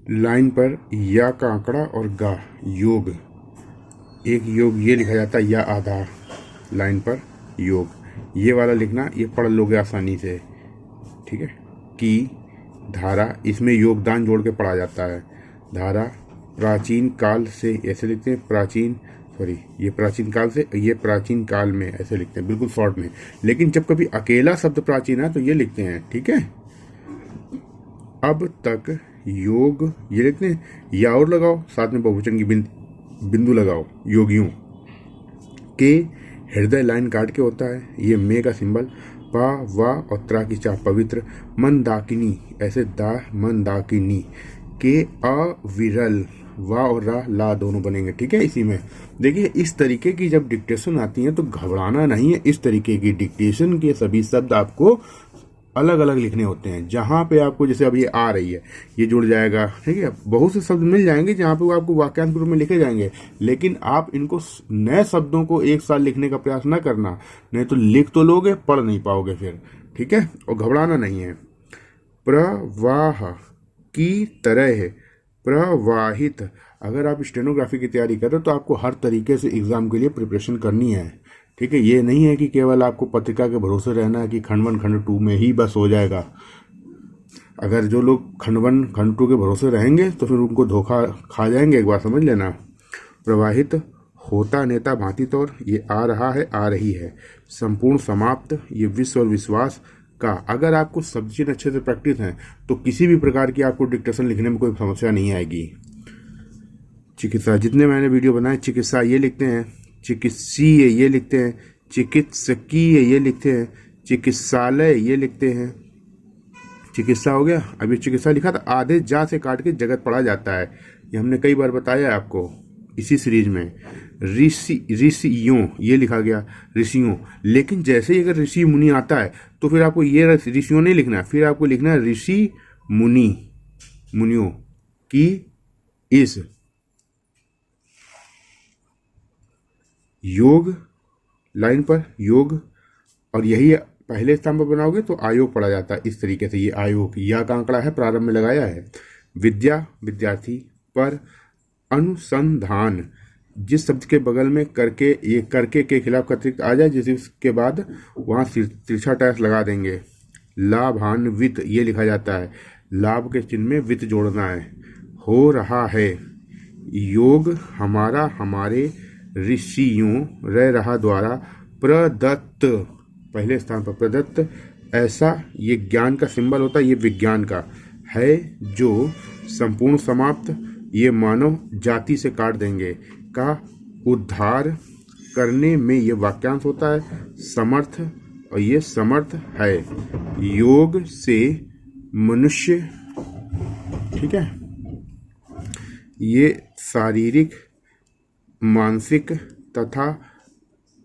Line पर या का आंकड़ा और गा योग, एक योग ये लिखा जाता है या आधा लाइन पर योग, ये वाला लिखना, ये पढ़ लोगे आसानी से, ठीक है। की धारा, इसमें योगदान जोड़ के पढ़ा जाता है। धारा प्राचीन काल से ऐसे लिखते हैं, प्राचीन सॉरी ये प्राचीन काल से, ये प्राचीन काल में ऐसे लिखते हैं बिल्कुल शॉर्ट में। लेकिन जब कभी अकेला शब्द प्राचीन है तो ये लिखते हैं, ठीक है। अब तक योग ये लिखते हैं, या और लगाओ साथ में बहुवचन की बिंदु लगाओ, योगियों के हृदय लाइन काट के होता है। ये मे का सिंबल, पा वा और त्रा की चा पवित्र, मंदाकिनी ऐसे दा मंदाकिनी के अविरल, वा और रा ला दोनों बनेंगे, ठीक है। इसी में देखिए इस तरीके की जब डिक्टेशन आती है तो घबराना नहीं है। इस तरीके की डिक्टेशन के सभी शब्द आपको अलग अलग लिखने होते हैं। जहां पे आपको जैसे अब ये आ रही है, ये जुड़ जाएगा, ठीक है। बहुत से शब्द मिल जाएंगे जहां पे वो आपको वाक्यांश रूप में लिखे जाएंगे, लेकिन आप इनको नए शब्दों को एक साथ लिखने का प्रयास न करना, नहीं तो लिख तो लोगे पढ़ नहीं पाओगे फिर, ठीक है। और घबराना नहीं है। प्रवाह की तरह है, प्रवाहित। अगर आप स्टेनोग्राफी की तैयारी कर रहे हो तो आपको हर तरीके से एग्जाम के लिए प्रिपरेशन करनी है, ठीक है। ये नहीं है कि केवल आपको पत्रिका के भरोसे रहना है कि खंड 1 खंड 2 में ही बस हो जाएगा। अगर जो लोग खंड 1 खंड 2 के भरोसे रहेंगे तो फिर उनको धोखा खा जाएंगे, एक बार समझ लेना। प्रवाहित होता नेता भांति तौर, ये आ रहा है आ रही है। संपूर्ण समाप्त, ये विश्व और विश्वास का। अगर आपको सब्जेक्ट अच्छे से प्रैक्टिस है तो किसी भी प्रकार की आपको डिक्टेशन लिखने में कोई समस्या नहीं आएगी। चिकित्सा, जितने मैंने वीडियो बनाए, चिकित्सा ये लिखते हैं, चिकित्सीय ये लिखते हैं, चिकित्सकीय ये लिखते हैं, चिकित्सालय ये लिखते हैं। चिकित्सा हो गया। अभी चिकित्सा लिखा था, आधे जा से काट के जगत पढ़ा जाता है, ये हमने कई बार बताया है आपको इसी सीरीज में। ऋषियों ये लिखा गया, ऋषियों। लेकिन जैसे ही अगर ऋषि मुनि आता है तो फिर आपको ये ऋषियों नहीं लिखना, फिर आपको लिखना है ऋषि मुनि, मुनियों की इस। योग लाइन पर योग, और यही पहले स्थान पर बनाओगे तो आयोग पढ़ा जाता है इस तरीके से। ये आयोग, या का आंकड़ा है, प्रारंभ में लगाया है। विद्या विद्यार्थी पर, अनुसंधान जिस शब्द के बगल में करके, ये करके के खिलाफ अतिरिक्त आ जाए जिसके बाद वहाँ तिरछा टैक्स लगा देंगे। लाभान्वित ये लिखा जाता है, लाभ के चिन्ह में वित्त जोड़ना है। हो रहा है, योग हमारा हमारे ऋषियों रह रहा द्वारा प्रदत्त, पहले स्थान पर प्रदत्त। ऐसा ये ज्ञान का सिंबल होता है, ये विज्ञान का है जो संपूर्ण समाप्त, ये मानव जाति से काट देंगे। का उद्धार करने में ये वाक्यांश होता है। समर्थ, और ये समर्थ है। योग से मनुष्य, ठीक है, ये शारीरिक मानसिक तथा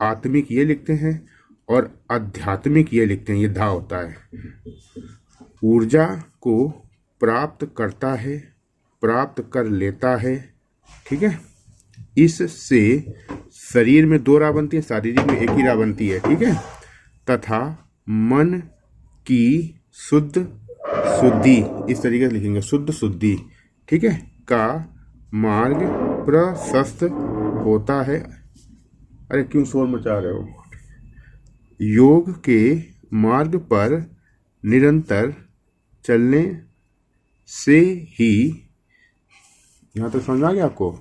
आत्मिक ये लिखते हैं, और आध्यात्मिक ये लिखते हैं, ये धा होता है। ऊर्जा को प्राप्त करता है, प्राप्त कर लेता है, ठीक है। इससे शरीर में 2 राह बनती है, शारीरिक में 1 ही राह बनती है, ठीक है। तथा मन की शुद्धि, इस तरीके से लिखेंगे, शुद्ध शुद्धि, ठीक है, का मार्ग प्रशस्त होता है। अरे क्यों शोर मचा रहे हो। योग के मार्ग पर निरंतर चलने से ही, यहाँ तक समझ आ गया आपको।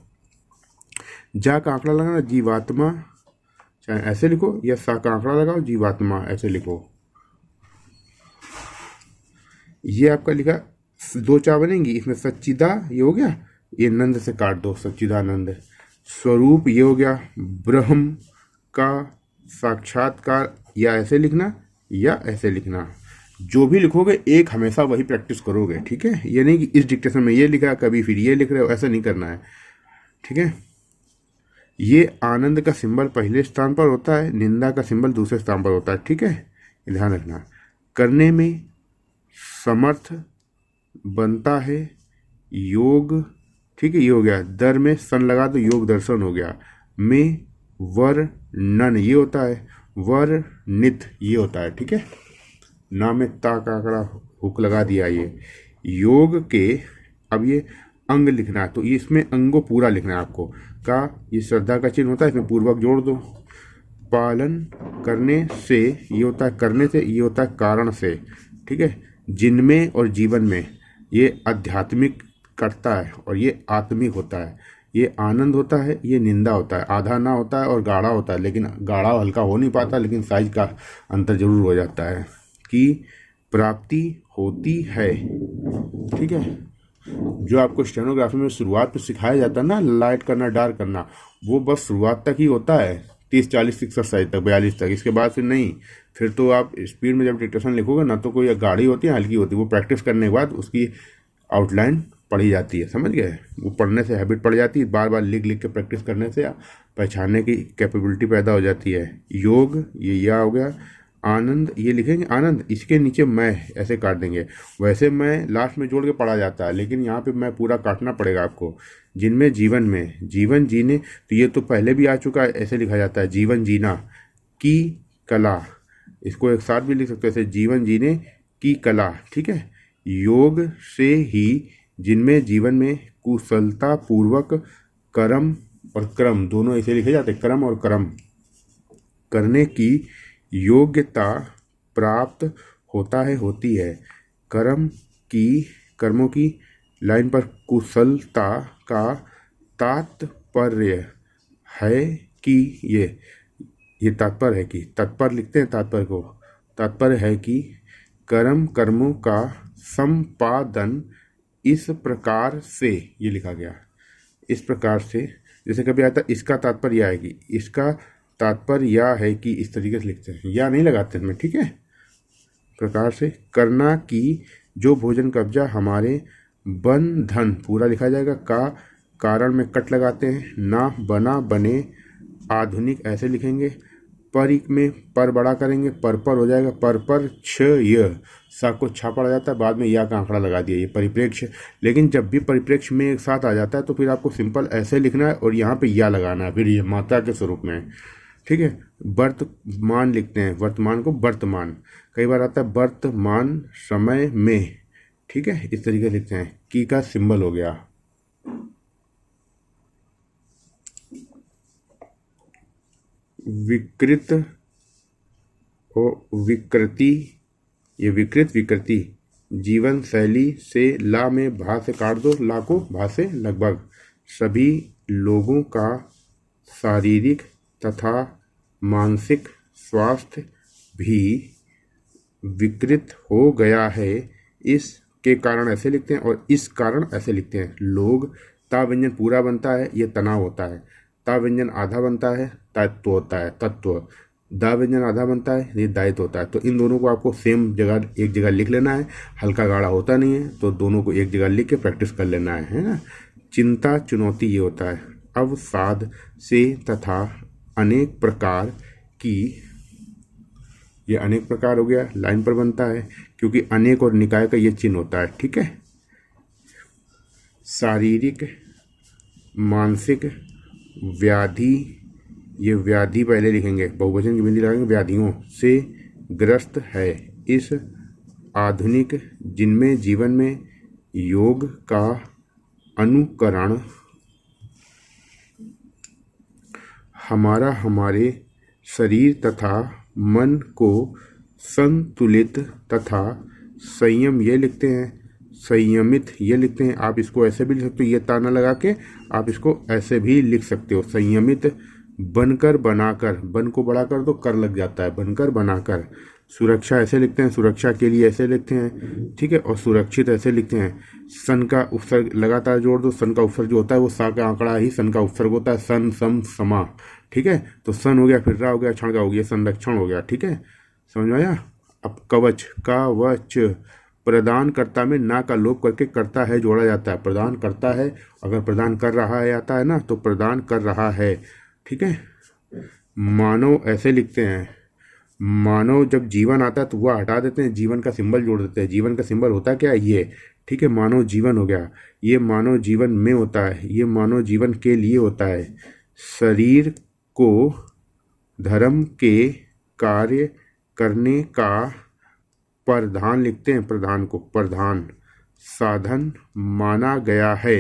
जा का आंकड़ा लगाना, जीवात्मा, चाहे ऐसे लिखो, या सा का आंकड़ा लगाओ, जीवात्मा ऐसे लिखो। ये आपका लिखा 2 चा बनेंगी, इसमें सच्चिदा ये हो गया, ये नंद से काट दो, सच्चिदानंद। स्वरूप ये हो गया, ब्रह्म का साक्षात्कार, या ऐसे लिखना या ऐसे लिखना। जो भी लिखोगे एक हमेशा वही प्रैक्टिस करोगे, ठीक है। ये नहीं कि इस डिक्टेशन में ये लिखा कभी फिर ये लिख रहे हो, ऐसा नहीं करना है, ठीक है। ये आनंद का सिंबल पहले स्थान पर होता है, निंदा का सिंबल दूसरे स्थान पर होता है, ठीक है, ध्यान रखना। करने में समर्थ बनता है, योग, ठीक है, ये हो गया। दर में सन लगा तो योग दर्शन हो गया। में वर्णन ये होता है, वर्णित ये होता है, ठीक है। ना में ता का आंकड़ा हुक लगा दिया। ये योग के, अब ये अंग लिखना है, तो ये इसमें अंगों पूरा लिखना है आपको। का ये श्रद्धा का चिन्ह होता है, इसमें पूर्वक जोड़ दो। पालन करने से ये होता है करने से, ये होता है कारण से, ठीक है। जिनमें और जीवन में, ये आध्यात्मिक करता है और ये आत्मिक होता है। ये आनंद होता है, ये निंदा होता है। आधा ना होता है और गाढ़ा होता है, लेकिन गाढ़ा हल्का हो नहीं पाता, लेकिन साइज का अंतर जरूर हो जाता है। कि प्राप्ति होती है, ठीक है। जो आपको स्टेनोग्राफी में शुरुआत में सिखाया जाता है ना, लाइट करना डार्क करना, वो बस शुरुआत तक ही होता है, 30-40 एक्सरसाइज तक, 42 तक। इसके बाद फिर नहीं। फिर तो आप स्पीड में जब डिक्टेशन लिखोगे ना, तो कोई गाढ़ी होती है हल्की होती है, वो प्रैक्टिस करने के बाद उसकी आउटलाइन पढ़ी जाती है, समझ गए। वो पढ़ने से हैबिट पड़ जाती है, बार बार लिख लिख के प्रैक्टिस करने से पहचानने की कैपेबिलिटी पैदा हो जाती है। योग ये या हो गया। आनंद ये लिखेंगे आनंद, इसके नीचे मैं ऐसे काट देंगे। वैसे मैं लास्ट में जोड़ के पढ़ा जाता है, लेकिन यहाँ पे मैं पूरा काटना पड़ेगा आपको। जिनमें जीवन में, जीवन जीने, तो ये तो पहले भी आ चुका है, ऐसे लिखा जाता है जीवन जीना की कला। इसको एक साथ भी लिख सकते हैं ऐसे, जीवन जीने की कला, ठीक है। योग से ही जिनमें जीवन में कुशलता पूर्वक कर्म और क्रम दोनों ऐसे लिखे जाते हैं, कर्म और कर्म करने की योग्यता प्राप्त होता है होती है। कर्मों की लाइन पर कुशलता का तात्पर्य है कि ये तात्पर्य है कि, तात्पर्य लिखते हैं तात्पर्य को, तात्पर्य है कि कर्मों का संपादन इस प्रकार से, ये लिखा गया इस प्रकार से। जैसे कभी आता इसका तात्पर्य यह है कि, इसका तात्पर्य यह है कि, इस तरीके से लिखते हैं, या नहीं लगाते हैं, ठीक है। प्रकार से करना कि जो भोजन कब्जा हमारे बंधन, पूरा लिखा जाएगा। का कारण में कट लगाते हैं। ना बना बने आधुनिक ऐसे लिखेंगे। परिक में पर बड़ा करेंगे, पर हो जाएगा। पर छ य, सा को छा पड़ा जाता है, बाद में या का आंकड़ा लगा दिया, ये परिप्रेक्ष्य। लेकिन जब भी परिप्रेक्ष्य में एक साथ आ जाता है तो फिर आपको सिंपल ऐसे लिखना है और यहाँ पे या लगाना है, फिर ये मात्रा के स्वरूप में, ठीक है। वर्तमान लिखते हैं, वर्तमान को वर्तमान। कई बार आता है वर्तमान समय में, ठीक है, इस तरीके से लिखते हैं। की का सिंबल हो गया। विकृत और विकृति, ये विकृति जीवन शैली से ला में भा से काट दो, ला को भा से लगभग। सभी लोगों का शारीरिक तथा मानसिक स्वास्थ्य भी विकृत हो गया है। इसके कारण ऐसे लिखते हैं और इस कारण ऐसे लिखते हैं। लोग, ता व्यंजन पूरा बनता है, ये तनाव होता है। ता व्यंजन आधा बनता है, तत्व होता है, तत्व। दा व्यंजन आधा बनता है, ये दायित्व होता है। तो इन दोनों को आपको सेम जगह, एक जगह लिख लेना है। हल्का गाढ़ा होता नहीं है, तो दोनों को एक जगह लिख के प्रैक्टिस कर लेना है ना। चिंता चुनौती ये होता है। अवसाद से तथा अनेक प्रकार की, ये अनेक प्रकार हो गया, लाइन पर बनता है, क्योंकि अनेक और निकाय का ये चिन्ह होता है, ठीक है। शारीरिक मानसिक व्याधि, ये व्याधि पहले लिखेंगे, बहुवचन की बिंदी लगाएंगे, व्याधियों से ग्रस्त है। इस आधुनिक जिनमें जीवन में योग का अनुकरण हमारे शरीर तथा मन को संतुलित तथा संयम, ये लिखते हैं, संयमित ये लिखते हैं। आप इसको ऐसे भी लिख सकते हो, ये ताना लगा के आप इसको ऐसे भी लिख सकते हो, संयमित बनकर बनाकर, बन को बड़ा कर दो, कर लग जाता है, बनकर बनाकर। सुरक्षा ऐसे लिखते हैं, सुरक्षा के लिए ऐसे लिखते हैं, ठीक है। और सुरक्षित ऐसे लिखते हैं। सन का उपसर्ग लगातार जोड़ दो, सन का उपसर्ग जो होता है वो सा का आंकड़ा ही सन का उपसर्ग होता है, सन सम समा, ठीक है। तो सन हो गया, फिर रा हो गया, क्षण का हो गया, संरक्षण हो गया, ठीक है, समझ में आया। अब कवच, कवच प्रदान करता में ना का लोप करके करता है जोड़ा जाता है, प्रदान करता है, अगर प्रदान कर रहा है आता है ना, तो प्रदान कर रहा है, ठीक है। मानव ऐसे लिखते हैं, मानव जब जीवन आता है तो वह हटा देते हैं, जीवन का सिंबल जोड़ देते हैं। जीवन का सिंबल होता क्या है, ये, ठीक है। मानव जीवन हो गया, ये मानव जीवन में होता है, ये मानव जीवन के लिए होता है। शरीर को धर्म के कार्य करने का प्रधान लिखते हैं, प्रधान को प्रधान साधन माना गया है।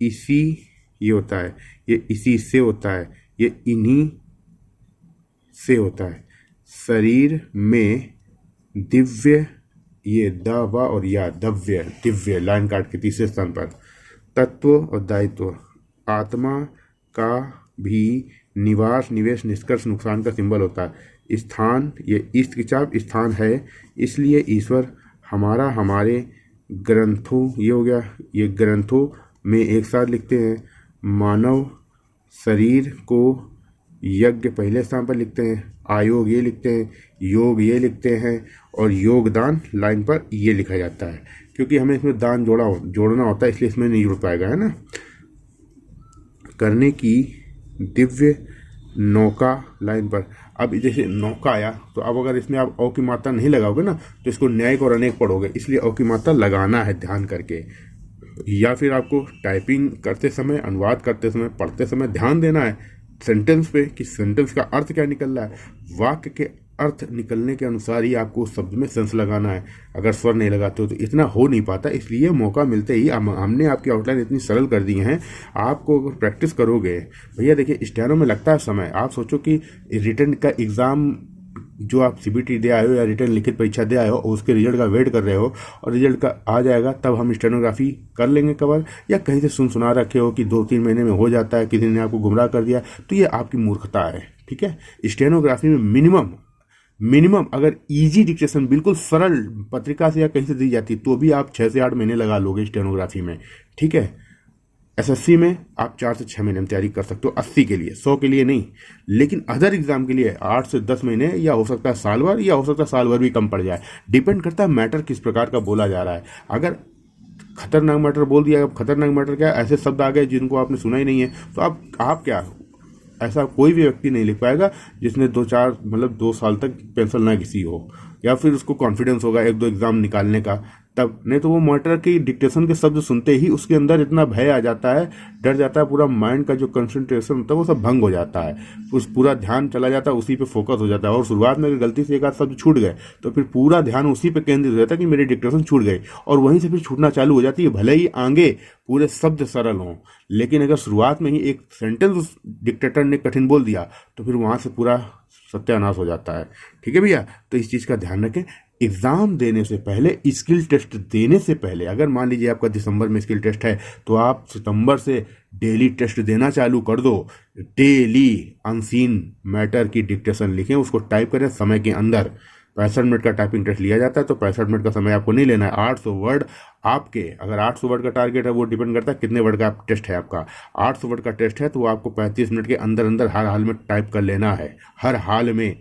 इसी, ये होता है, ये इसी से होता है, ये इन्हीं से होता है। शरीर में दिव्य, ये द व और या दव्य, दिव्य लाइन काट के तीसरे स्थान पर। तत्व और दायित्व, आत्मा का भी निवास, निवेश, निष्कर्ष, नुकसान का सिंबल होता है। स्थान, ये ईस्ट की चाप स्थान है, इसलिए ईश्वर हमारा, हमारे ग्रंथों, ये हो गया, ये ग्रंथों में एक साथ लिखते हैं। मानव शरीर को यज्ञ पहले स्थान पर लिखते हैं, आयोग ये लिखते हैं, योग ये लिखते हैं, और योगदान लाइन पर ये लिखा जाता है, क्योंकि हमें इसमें दान जोड़ना होता है, इसलिए इसमें नहीं जुड़ पाएगा, है ना। करने की दिव्य नौका लाइन पर। अब जैसे नौका आया, तो अब अगर इसमें आप औ की मात्रा नहीं लगाओगे ना, तो इसको न्यायिक और अनेक पढ़ोगे, इसलिए औ की मात्रा लगाना है ध्यान करके। या फिर आपको टाइपिंग करते समय, अनुवाद करते समय, पढ़ते समय ध्यान देना है सेंटेंस पे कि सेंटेंस का अर्थ क्या निकल रहा है। वाक्य के अर्थ निकलने के अनुसार ही आपको उस शब्द में सेंस लगाना है। अगर स्वर नहीं लगाते हो तो इतना हो नहीं पाता, इसलिए मौका मिलते ही हमने आपकी आउटलाइन इतनी सरल कर दी है। आपको अगर प्रैक्टिस करोगे, भैया देखिए स्टेनो में लगता है समय। आप सोचो कि रिटर्न का एग्ज़ाम जो आप सीबीटी दे आए हो या रिटर्न लिखित परीक्षा दे आए हो, उसके रिजल्ट का वेट कर रहे हो, और रिजल्ट का आ जाएगा तब हम स्टेनोग्राफी कर लेंगे कवर, या कहीं से सुना रखे हो कि 2-3 महीने में हो जाता है, किसी ने आपको गुमराह कर दिया, तो ये आपकी मूर्खता है। ठीक है, स्टेनोग्राफी में मिनिमम अगर इजी डिक्टेशन बिल्कुल सरल पत्रिका से या कहीं से दी जाती तो भी आप 6 से 8 महीने लगा लोगे स्टेनोग्राफी में। ठीक है, एसएससी में आप 4 से 6 महीने में तैयारी कर सकते हो, 80 के लिए, 100 के लिए नहीं। लेकिन अदर एग्जाम के लिए 8 से 10 महीने, या हो सकता है साल भर, या हो सकता है साल भर भी कम पड़ जाए। डिपेंड करता है मैटर किस प्रकार का बोला जा रहा है। अगर खतरनाक मैटर बोल दिया, खतरनाक मैटर क्या, ऐसे शब्द आ गए जिनको आपने सुना ही नहीं है, तो आप क्या, ऐसा कोई भी व्यक्ति नहीं लिख पाएगा जिसने 2 साल तक पेंसिल ना घिसी हो, या फिर उसको कॉन्फिडेंस होगा 1-2 एग्जाम निकालने का, तब। नहीं तो वो मैटर की डिक्टेशन के शब्द सुनते ही उसके अंदर इतना भय आ जाता है, डर जाता है, पूरा माइंड का जो कंसंट्रेशन होता है वो सब भंग हो जाता है, उस पूरा ध्यान चला जाता है, उसी पे फोकस हो जाता है। और शुरुआत में अगर गलती से एक आध शब्द छूट गए तो फिर पूरा ध्यान उसी पे केंद्रित हो जाता है कि मेरी डिक्टेशन छूट गई, और वहीं से फिर छूटना चालू हो जाती है। भले ही आगे पूरे शब्द सरल हों, लेकिन अगर शुरुआत में ही एक सेंटेंस उस डिक्टेटर ने कठिन बोल दिया तो फिर वहां से पूरा सत्यानाश हो जाता है। ठीक है भैया, तो इस चीज का ध्यान रखें। एग्जाम देने से पहले, स्किल टेस्ट देने से पहले, अगर मान लीजिए आपका दिसंबर में स्किल टेस्ट है, तो आप सितंबर से डेली टेस्ट देना चालू कर दो। डेली अनसीन मैटर की डिक्टेशन लिखें, उसको टाइप करें समय के अंदर। 65 मिनट का टाइपिंग टेस्ट लिया जाता है, तो 65 मिनट का समय आपको नहीं लेना है। 800 वर्ड आपके, अगर 800 वर्ड का टारगेट है, वो डिपेंड करता है कितने वर्ड का टेस्ट है आपका। 800 वर्ड का टेस्ट है तो वो आपको 35 मिनट के अंदर अंदर हर हाल में टाइप कर लेना है। हर हाल में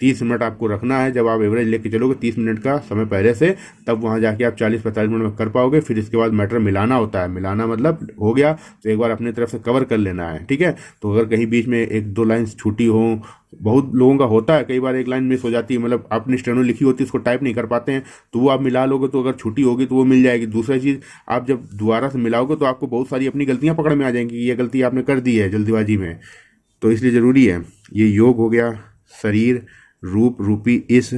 30 मिनट आपको रखना है। जब आप एवरेज लेके चलोगे 30 मिनट का समय पहले से, तब वहां जाके आप 40-45 मिनट में कर पाओगे। फिर इसके बाद मैटर मिलाना होता है। मिलाना मतलब हो गया तो एक बार अपनी तरफ से कवर कर लेना है। ठीक है, तो अगर कहीं बीच में 1-2 लाइन छूटी हो, बहुत लोगों का होता है, कई बार एक लाइन मिस हो जाती है, मतलब आपने स्टेनो लिखी होती है, उसको टाइप नहीं कर पाते हैं, तो वो आप मिला लोगे, तो अगर छुट्टी होगी तो वो मिल जाएगी। दूसरी चीज़, आप जब दोबारा से मिलाओगे तो आपको बहुत सारी अपनी गलतियां पकड़ में आ जाएंगी, ये गलती आपने कर दी है जल्दीबाजी में। तो इसलिए ज़रूरी है। ये योग हो गया, शरीर रूप रूपी इस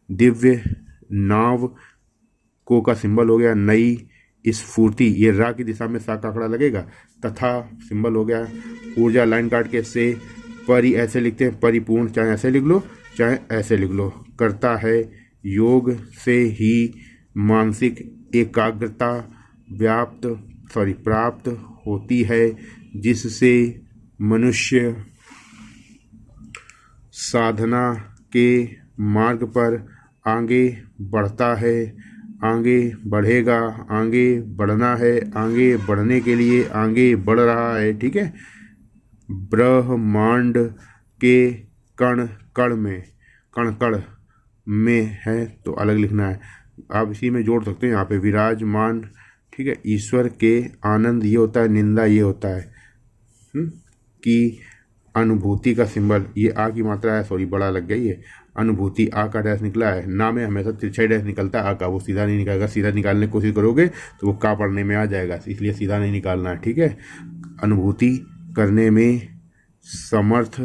दिव्य नाव को का सिंबल हो गया, नई स्फूर्ति, ये रा की दिशा में सा का आंकड़ा लगेगा, तथा सिंबल हो गया, ऊर्जा लाइन काट के से, परि ऐसे लिखते हैं, परिपूर्ण, चाहे ऐसे लिख लो चाहे ऐसे लिख लो, करता है। योग से ही मानसिक एकाग्रता प्राप्त होती है, जिससे मनुष्य साधना के मार्ग पर आगे बढ़ता है, आगे बढ़ेगा, आगे बढ़ना है, आगे बढ़ने के लिए आगे बढ़ रहा है। ठीक है, ब्रह्मांड के कण कण में है तो अलग लिखना है, आप इसी में जोड़ सकते हैं यहाँ पे विराजमान। ठीक है, ईश्वर के आनंद ये होता है, निंदा ये होता है कि अनुभूति का सिंबल, ये आ की मात्रा है, सॉरी बड़ा लग गई है, अनुभूति आ का डैश निकला है, ना में हमेशा तिरछा डैश निकलता है, आ का, वो सीधा नहीं निकलेगा। सीधा निकालने की कोशिश करोगे तो वो का पढ़ने में आ जाएगा, इसलिए सीधा नहीं निकालना है। ठीक है, अनुभूति करने में समर्थ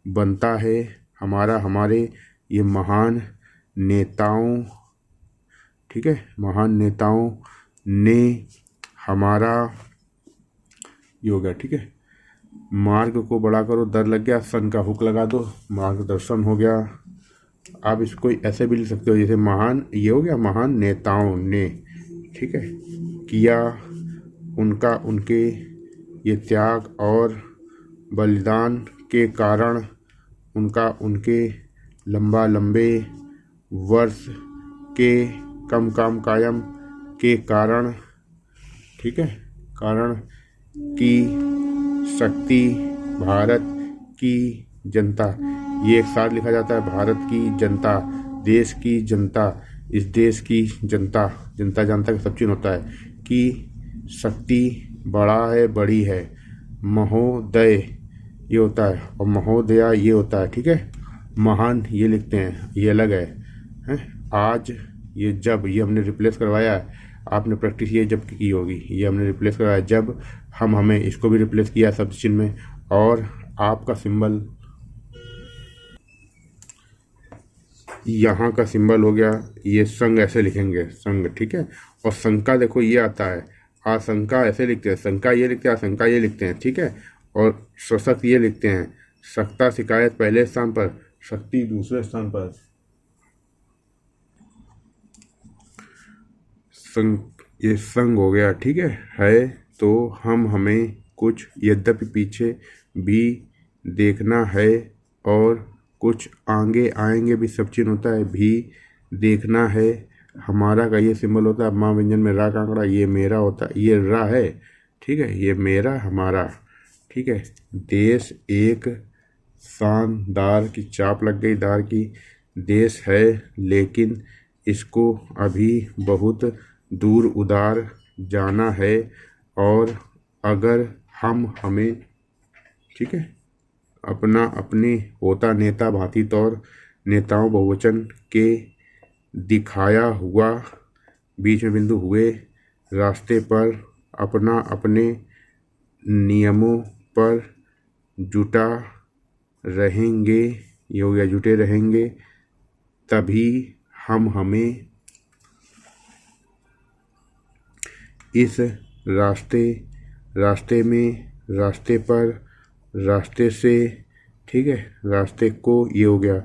बनता है हमारा, हमारे ये महान नेताओं, ठीक है, महान नेताओं ने हमारा ये हो गया, ठीक है। मार्ग को बड़ा करो, दर लग गया, सन का हुक लगा दो, मार्गदर्शन हो गया। आप इसको ऐसे भी लिख सकते हो जैसे महान, ये हो गया महान नेताओं ने, ठीक है, किया, उनका, उनके, ये त्याग और बलिदान के कारण, उनका, उनके, लंबा, लंबे, वर्ष के, कम, काम, कायम, के कारण, ठीक है, कारण की शक्ति, भारत की जनता, ये एक साथ लिखा जाता है, भारत की जनता, देश की जनता, इस देश की जनता, जनता जानता का सब चीज होता है, की शक्ति बड़ा है, बड़ी है, महोदय ये होता है और महोदया ये होता है, ठीक है। महान ये लिखते हैं, ये अलग है। आज, ये जब, ये हमने रिप्लेस करवाया है, आपने प्रैक्टिस ये जब की होगी, ये हमने रिप्लेस करवाया जब, हम हमें इसको भी रिप्लेस किया शब्द चिन्ह में, और आपका सिंबल, यहाँ का सिंबल हो गया, ये संघ ऐसे लिखेंगे, संघ, ठीक है। और शंका देखो ये आता है, आशंका ऐसे लिखते हैं, शंका ये लिखते हैं, आशंका ये लिखते हैं, ठीक है। और सशक्त ये लिखते हैं, सख्ता, शिकायत पहले स्थान पर, शक्ति दूसरे स्थान पर। संघ, ये संघ हो गया, ठीक है। तो हम, हमें, कुछ, यद्यपि, पीछे, भी, देखना है, और कुछ, आगे, आएंगे भी सब चिन्ह होता है, भी, देखना है, हमारा का ये सिंबल होता है, माँ व्यंजन में रा का आंकड़ा, ये मेरा होता है, ये रा है, ठीक है, ये मेरा, हमारा, ठीक है। देश एक, शानदार की चाप लग गई, दार की, देश है लेकिन इसको अभी बहुत दूर उधार जाना है, और अगर हम, हमें, ठीक है, अपना, अपने, होता, नेता, भांति, तौर, नेताओं, बहुवचन के, दिखाया हुआ, बीच में बिंदु, हुए, रास्ते पर, अपना, अपने, नियमों पर जुटा रहेंगे, ये हो गया, जुटे रहेंगे, तभी हम, हमें, इस रास्ते, रास्ते में, रास्ते पर, रास्ते से, ठीक है, रास्ते को, ये हो गया,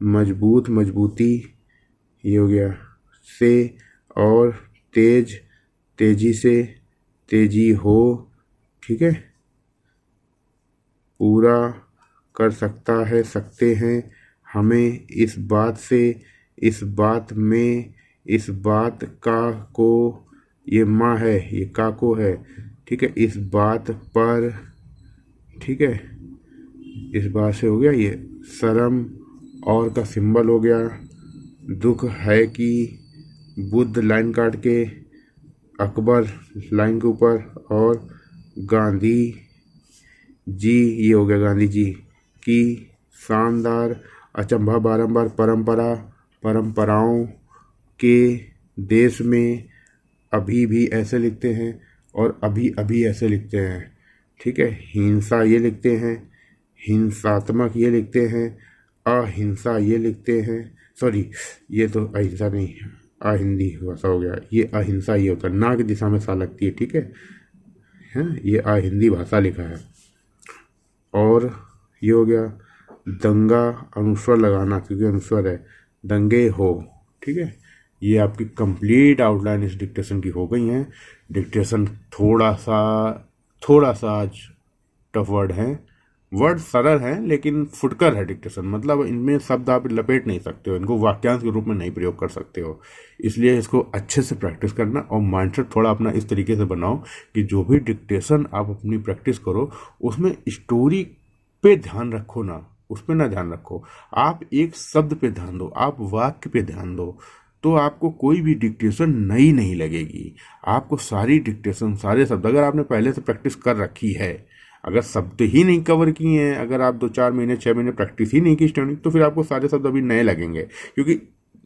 मजबूत, मजबूती, ये हो गया, से, और तेज, तेजी से, तेजी हो, ठीक है, पूरा कर सकता है, सकते हैं, हमें, इस बात से, इस बात में, इस बात का को, ये माँ है, ये का को है, ठीक है, इस बात पर, ठीक है, इस बात से हो गया, ये शर्म, और का सिंबल हो गया, दुख है कि, बुद्ध लाइन काट के, अकबर लाइन के ऊपर, और गांधी जी, ये हो गया, गांधी जी की, शानदार, अचंभा, बारंबार, परंपरा, परंपराओं के देश में, अभी भी ऐसे लिखते हैं, और अभी, अभी ऐसे लिखते हैं, ठीक है। हिंसा ये लिखते हैं, हिंसात्मक ये लिखते हैं, अहिंसा ये लिखते हैं, सॉरी ये तो अहिंसा नहीं, अहिंदी भाषा हो गया, ये अहिंसा ये होता है, ना की दिशा में सा लगती है, ठीक है, ये अहिंदी भाषा लिखा है। और ये हो गया, दंगा, अनुस्वर लगाना, क्योंकि अनुस्वर है, दंगे हो, ठीक है। ये आपकी कंप्लीट आउटलाइन इस डिक्टेशन की हो गई है। डिक्टेशन थोड़ा सा आज टफ वर्ड है, वर्ड सरल हैं लेकिन फुटकर है डिक्टेशन, मतलब इनमें शब्द आप लपेट नहीं सकते हो, इनको वाक्यांश के रूप में नहीं प्रयोग कर सकते हो, इसलिए इसको अच्छे से प्रैक्टिस करना, और माइंडसेट थोड़ा अपना इस तरीके से बनाओ कि जो भी डिक्टेशन आप अपनी प्रैक्टिस करो उसमें स्टोरी पे ध्यान रखो ना, उस पर ना ध्यान रखो, आप एक शब्द पे ध्यान दो, आप वाक्य पे ध्यान दो, तो आपको कोई भी डिक्टेशन नई नहीं लगेगी। आपको सारी डिक्टेशन, सारे शब्द, अगर आपने पहले से प्रैक्टिस कर रखी है, अगर शब्द ही नहीं कवर किए हैं, अगर आप 2-4 महीने 6 महीने प्रैक्टिस ही नहीं की स्टोरी, तो फिर आपको सारे शब्द अभी नए लगेंगे, क्योंकि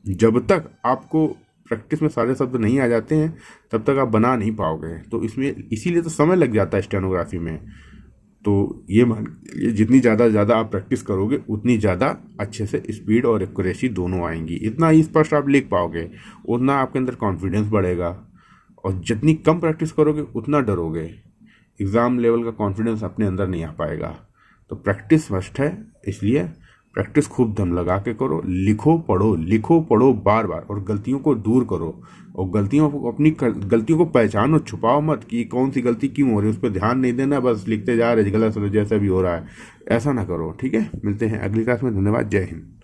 जब तक आपको प्रैक्टिस में सारे शब्द नहीं आ जाते हैं तब तक आप बना नहीं पाओगे। तो इसमें इसीलिए तो समय लग जाता है स्टेनोग्राफी में। तो ये जितनी ज़्यादा आप प्रैक्टिस करोगे उतनी ज़्यादा अच्छे से स्पीड और एक्यूरेसी दोनों आएंगी। इतना ही स्पष्ट आप लिख पाओगे, उतना आपके अंदर कॉन्फिडेंस बढ़ेगा, और जितनी कम प्रैक्टिस करोगे उतना डरोगे। एग्ज़ाम लेवल का कॉन्फिडेंस अपने अंदर नहीं आ पाएगा। तो प्रैक्टिस मस्ट है, इसलिए प्रैक्टिस खूब दम लगा के करो, लिखो पढ़ो बार बार, और गलतियों को दूर करो, और अपनी गलतियों को पहचानो, छुपाओ मत कि कौन सी गलती क्यों हो रही है, उस पर ध्यान नहीं देना, बस लिखते जा रहे गलत जैसा भी हो रहा है, ऐसा ना करो। ठीक है, मिलते हैं अगली क्लास में। धन्यवाद, जय हिंद।